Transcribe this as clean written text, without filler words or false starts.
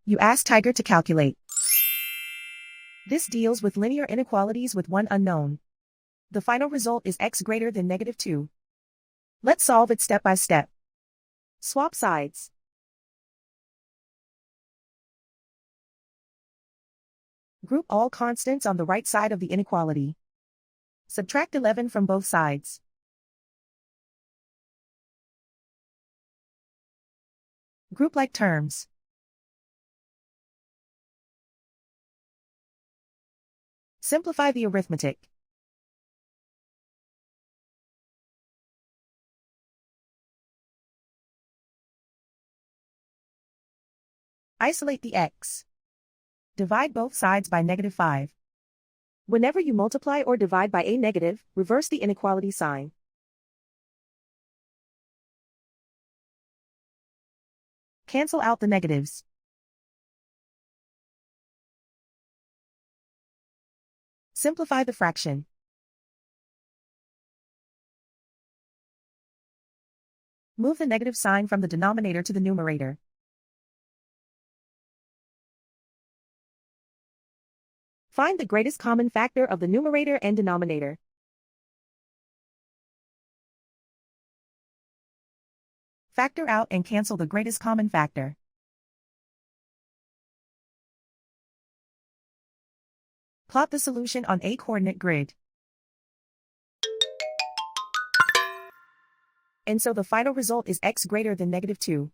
You ask Tiger to calculate. This deals with linear inequalities with one unknown. The final result is x greater than -2. Let's solve it step by step. Swap sides. Group all constants on the right side of the inequality. Subtract 11 from both sides. Group like terms. Simplify the arithmetic. Isolate the x. Divide both sides by -5. Whenever you multiply or divide by a negative, reverse the inequality sign. Cancel out the negatives. Simplify the fraction. Move the negative sign from the denominator to the numerator. Find the greatest common factor of the numerator and denominator. Factor out and cancel the greatest common factor. Plot the solution on a coordinate grid. And so the final result is x greater than -2.